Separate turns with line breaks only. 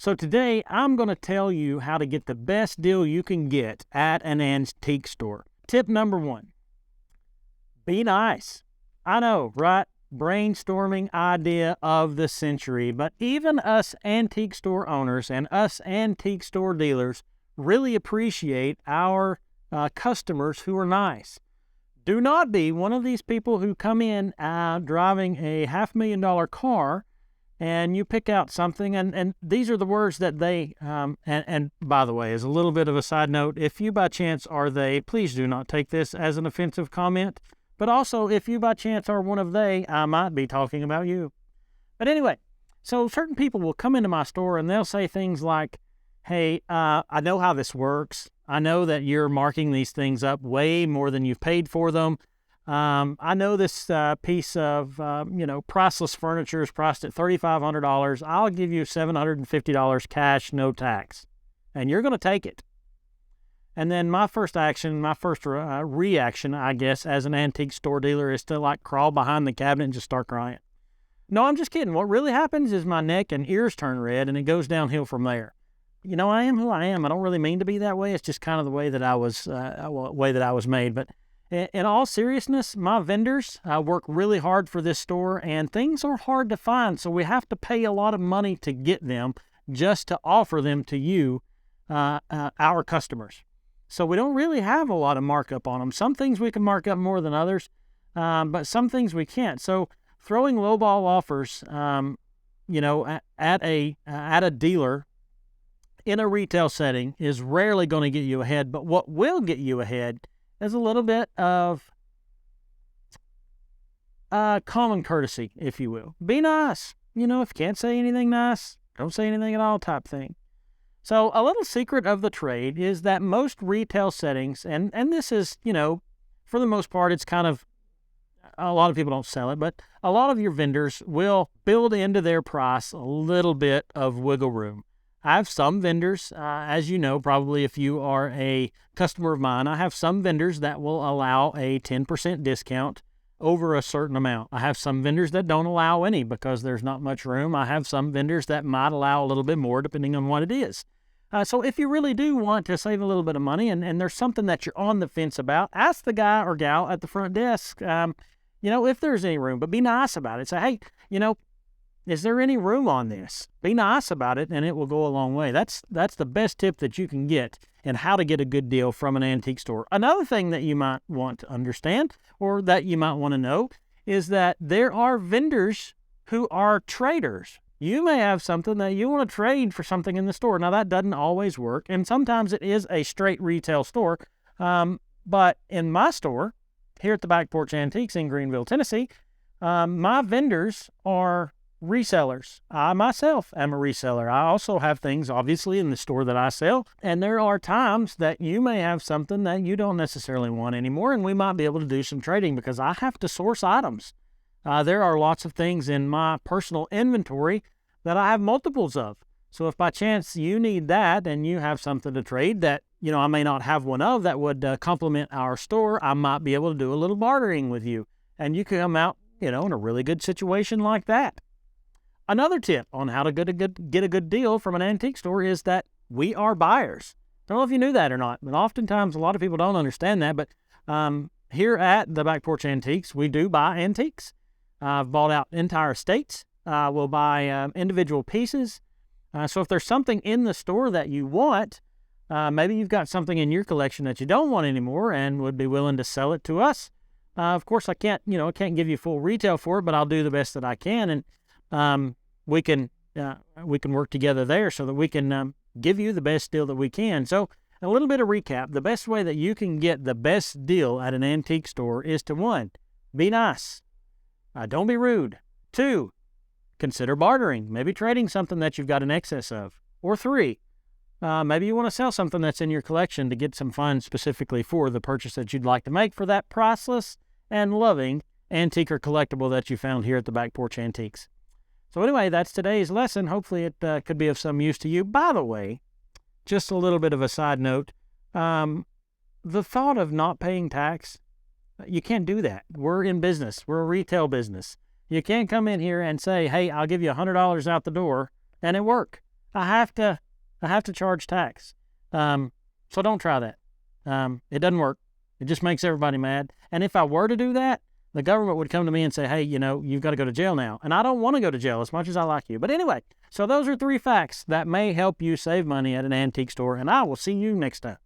So today I'm going to tell you how to get the best deal you can get at an antique store. Tip number 1, be nice. I know, right? Brainstorming idea of the century, but even us antique store owners and us antique store dealers really appreciate our customers who are nice. Do not be one of these people who come in driving a $500,000 car and you pick out something, and these are the words that they, and by the way, as a little bit of a side note, if you by chance are they, please do not take this as an offensive comment. But also, if you by chance are one of they, I might be talking about you. But anyway, so certain people will come into my store and they'll say things like, hey, I know how this works. I know that you're marking these things up way more than you've paid for them. I know this piece of, priceless furniture is priced at $3,500. I'll give you $750 cash, no tax. And you're going to take it. And then my first reaction, I guess, as an antique store dealer is to crawl behind the cabinet and just start crying. No, I'm just kidding. What really happens is my neck and ears turn red and it goes downhill from there. I am who I am. I don't really mean to be that way. It's just kind of the way that I was made. But in all seriousness, my vendors work really hard for this store and things are hard to find. So we have to pay a lot of money to get them just to offer them to you, our customers. So we don't really have a lot of markup on them. Some things we can mark up more than others, but some things we can't. So throwing lowball offers, at a dealer in a retail setting is rarely going to get you ahead. But what will get you ahead is a little bit of common courtesy, if you will. Be nice. If you can't say anything nice, don't say anything at all type thing. So a little secret of the trade is that most retail settings, and this is, for the most part, it's kind of, a lot of people don't sell it, but a lot of your vendors will build into their price a little bit of wiggle room. I have some vendors, as you know, probably if you are a customer of mine, I have some vendors that will allow a 10% discount over a certain amount. I have some vendors that don't allow any because there's not much room. I have some vendors that might allow a little bit more depending on what it is. So if you really do want to save a little bit of money and there's something that you're on the fence about, ask the guy or gal at the front desk, if there's any room, but be nice about it. Say, hey, is there any room on this? Be nice about it and it will go a long way. That's the best tip that you can get in how to get a good deal from an antique store. Another thing that you might want to understand or that you might want to know is that there are vendors who are traders. You may have something that you want to trade for something in the store. Now, that doesn't always work, and sometimes it is a straight retail store. But in my store, here at the Back Porch Antiques in Greenville, Tennessee, my vendors are resellers. I myself am a reseller. I also have things, obviously, in the store that I sell, and there are times that you may have something that you don't necessarily want anymore, and we might be able to do some trading because I have to source items. There are lots of things in my personal inventory that I have multiples of. So if by chance you need that and you have something to trade that, I may not have one of that would complement our store, I might be able to do a little bartering with you. And you can come out, in a really good situation like that. Another tip on how to get a good deal from an antique store is that we are buyers. I don't know if you knew that or not, but oftentimes a lot of people don't understand that. But here at the Back Porch Antiques, we do buy antiques. I've bought out entire estates. We'll buy individual pieces. So if there's something in the store that you want, maybe you've got something in your collection that you don't want anymore and would be willing to sell it to us. Of course, I can't give you full retail for it, but I'll do the best that I can, and we can work together there so that we can give you the best deal that we can. So a little bit of recap: the best way that you can get the best deal at an antique store is to 1, be nice. Don't be rude. 2, consider bartering, maybe trading something that you've got in excess of. Or 3, maybe you want to sell something that's in your collection to get some funds specifically for the purchase that you'd like to make for that priceless and loving antique or collectible that you found here at the Back Porch Antiques. So anyway, that's today's lesson. Hopefully it could be of some use to you. By the way, just a little bit of a side note, the thought of not paying tax, you can't do that. We're in business. We're a retail business. You can't come in here and say, hey, I'll give you $100 out the door, and it work. I have to charge tax. So don't try that. It doesn't work. It just makes everybody mad. And if I were to do that, the government would come to me and say, hey, you've got to go to jail now. And I don't want to go to jail as much as I like you. But anyway, so those are 3 facts that may help you save money at an antique store. And I will see you next time.